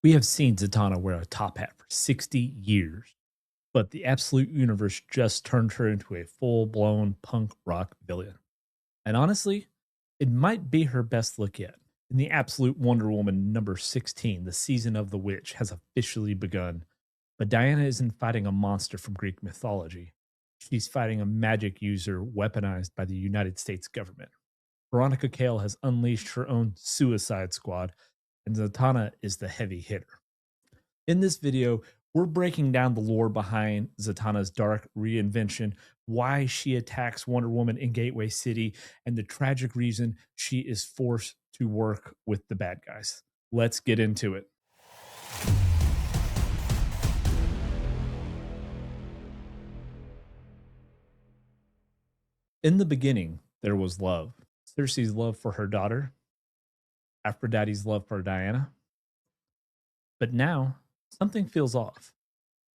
We have seen Zatanna wear a top hat for 60 years, but the Absolute Universe just turned her into a full blown punk rock villain. And honestly, it might be her best look yet. In the Absolute Wonder Woman number 16, the season of the witch has officially begun. But Diana isn't fighting a monster from Greek mythology. She's fighting a magic user weaponized by the United States government. Veronica Kale has unleashed her own suicide squad, and Zatanna is the heavy hitter. In this video, we're breaking down the lore behind Zatanna's dark reinvention, why she attacks Wonder Woman in Gateway City, and the tragic reason she is forced to work with the bad guys. Let's get into it. In the beginning, there was love. Circe's love for her daughter, Aphrodite's love for Diana. But now, something feels off.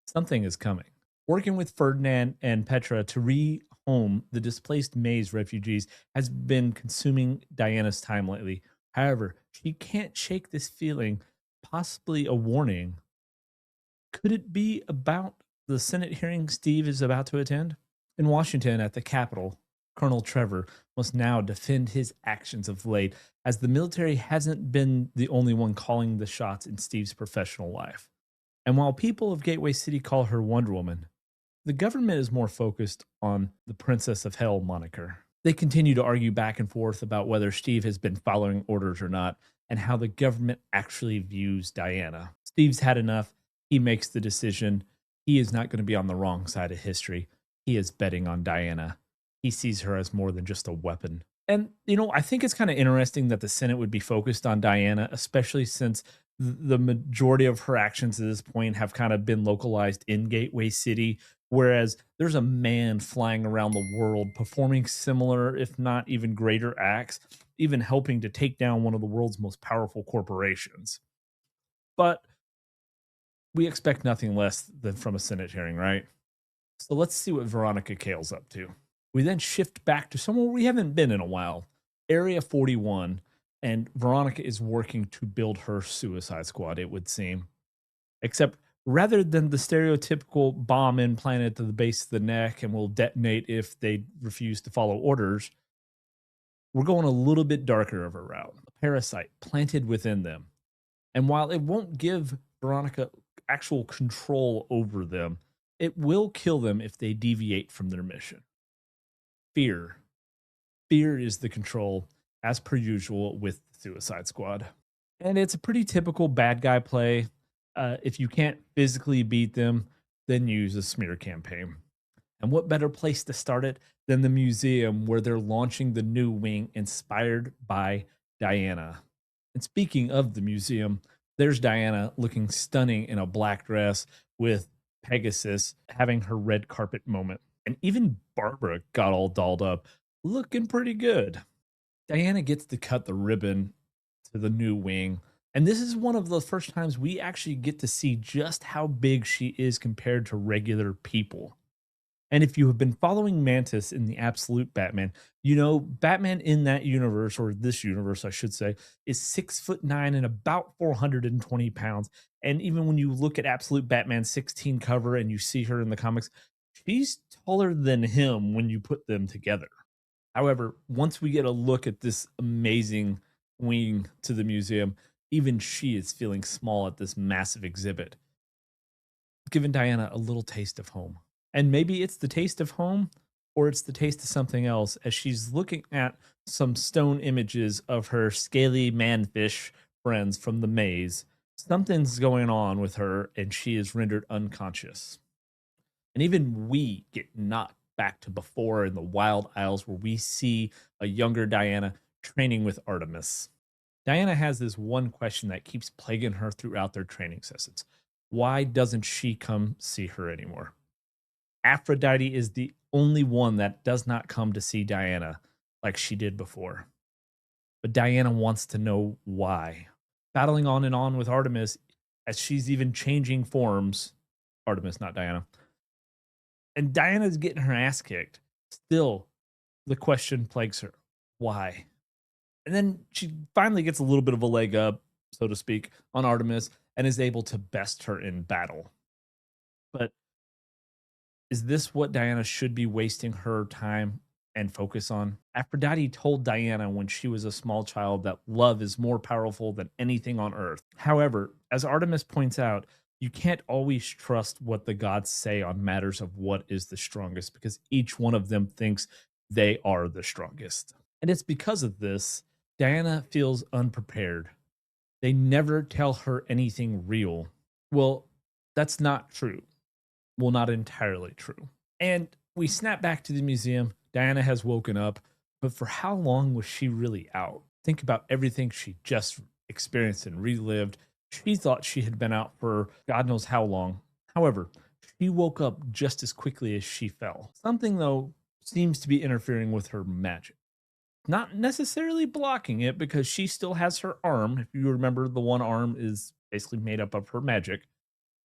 Something is coming. Working with Ferdinand and Petra to rehome the displaced Maze refugees has been consuming Diana's time lately. However, she can't shake this feeling, possibly a warning. Could it be about the Senate hearing Steve is about to attend? In Washington at the Capitol, Colonel Trevor must now defend his actions of late, as the military hasn't been the only one calling the shots in Steve's professional life. And while people of Gateway City call her Wonder Woman, the government is more focused on the Princess of Hell moniker. They continue to argue back and forth about whether Steve has been following orders or not, and how the government actually views Diana. Steve's had enough. He makes the decision. He is not going to be on the wrong side of history. He is betting on Diana. He sees her as more than just a weapon. And, I think it's kind of interesting that the Senate would be focused on Diana, especially since the majority of her actions at this point have kind of been localized in Gateway City, whereas there's a man flying around the world performing similar, if not even greater acts, even helping to take down one of the world's most powerful corporations. But we expect nothing less than from a Senate hearing, right? So let's see what Veronica Kale's up to. We then shift back to somewhere we haven't been in a while, Area 41, and Veronica is working to build her suicide squad, it would seem. Except rather than the stereotypical bomb implanted to the base of the neck and will detonate if they refuse to follow orders, we're going a little bit darker of a route. A parasite planted within them. And while it won't give Veronica actual control over them, it will kill them if they deviate from their mission. Fear. Fear is the control, as per usual, with the Suicide Squad. And it's a pretty typical bad guy play. If you can't physically beat them, then use a smear campaign. And what better place to start it than the museum where they're launching the new wing inspired by Diana. And speaking of the museum, there's Diana looking stunning in a black dress with Pegasus having her red carpet moment. And even Barbara got all dolled up, looking pretty good. Diana gets to cut the ribbon to the new wing. And this is one of the first times we actually get to see just how big she is compared to regular people. And if you have been following Mantis in the Absolute Batman, Batman in that universe, or this universe, I should say, is 6'9" and about 420 pounds. And even when you look at Absolute Batman 16 cover and you see her in the comics, she's taller than him when you put them together. However, once we get a look at this amazing wing to the museum, even she is feeling small at this massive exhibit, giving Diana a little taste of home. And maybe it's the taste of home or it's the taste of something else, as she's looking at some stone images of her scaly manfish friends from the maze. Something's going on with her and she is rendered unconscious. And even we get knocked back to before in the Wild Isles, where we see a younger Diana training with Artemis. Diana has this one question that keeps plaguing her throughout their training sessions. Why doesn't she come see her anymore? Aphrodite is the only one that does not come to see Diana like she did before. But Diana wants to know why. Battling on and on with Artemis as she's even changing forms. Artemis, not Diana. And Diana's getting her ass kicked. Still, the question plagues her. Why? And then she finally gets a little bit of a leg up, so to speak, on Artemis and is able to best her in battle. But is this what Diana should be wasting her time and focus on? Aphrodite told Diana when she was a small child that love is more powerful than anything on earth. However, as Artemis points out, you can't always trust what the gods say on matters of what is the strongest because each one of them thinks they are the strongest. And it's because of this, Diana feels unprepared. They never tell her anything real. Well, that's not true. Well, not entirely true. And we snap back to the museum. Diana has woken up, but for how long was she really out? Think about everything she just experienced and relived. She thought she had been out for God knows how long. However, she woke up just as quickly as she fell. Something, though, seems to be interfering with her magic. Not necessarily blocking it because she still has her arm. If you remember, the one arm is basically made up of her magic,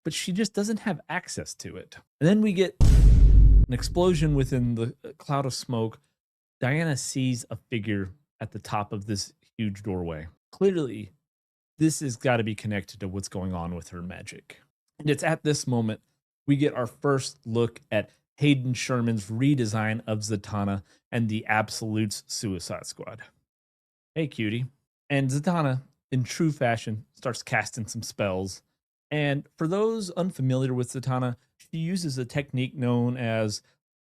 but she just doesn't have access to it. And then we get an explosion within the cloud of smoke. Diana sees a figure at the top of this huge doorway. Clearly, this has got to be connected to what's going on with her magic. And it's at this moment we get our first look at Hayden Sherman's redesign of Zatanna and the Absolute's Suicide Squad. Hey, cutie. And Zatanna, in true fashion, starts casting some spells. And for those unfamiliar with Zatanna, she uses a technique known as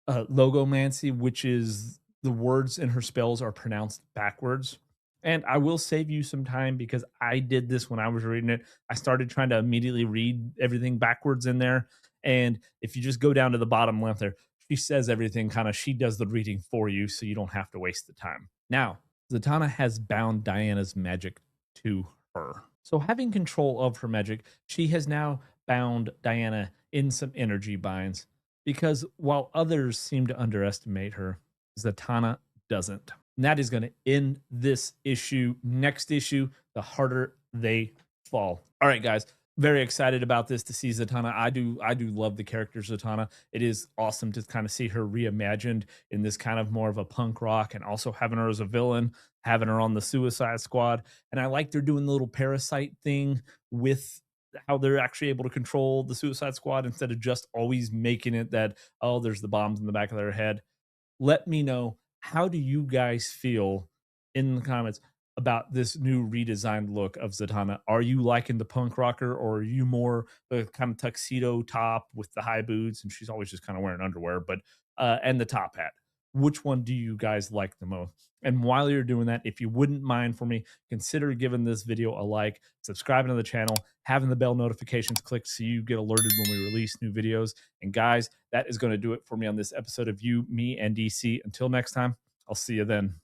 logomancy, which is the words in her spells are pronounced backwards. And I will save you some time because I did this when I was reading it. I started trying to immediately read everything backwards in there. And if you just go down to the bottom left there, she says everything kind of, she does the reading for you so you don't have to waste the time. Now, Zatanna has bound Diana's magic to her. So, having control of her magic, she has now bound Diana in some energy binds because while others seem to underestimate her, Zatanna doesn't. And that is going to end this issue. Next issue, the harder they fall. All right, guys. Very excited about this to see Zatanna. I do love the character Zatanna. It is awesome to kind of see her reimagined in this kind of more of a punk rock and also having her as a villain, having her on the Suicide Squad. And I like they're doing the little parasite thing with how they're actually able to control the Suicide Squad instead of just always making it that, oh, there's the bombs in the back of their head. Let me know, how do you guys feel in the comments about this new redesigned look of Zatanna? Are you liking the punk rocker, or are you more the kind of tuxedo top with the high boots and she's always just kind of wearing underwear, but and the top hat? Which one do you guys like the most? And while you're doing that, if you wouldn't mind for me, consider giving this video a like, subscribing to the channel, having the bell notifications clicked so you get alerted when we release new videos. And guys, that is going to do it for me on this episode of You, Me, and DC. Until next time, I'll see you then.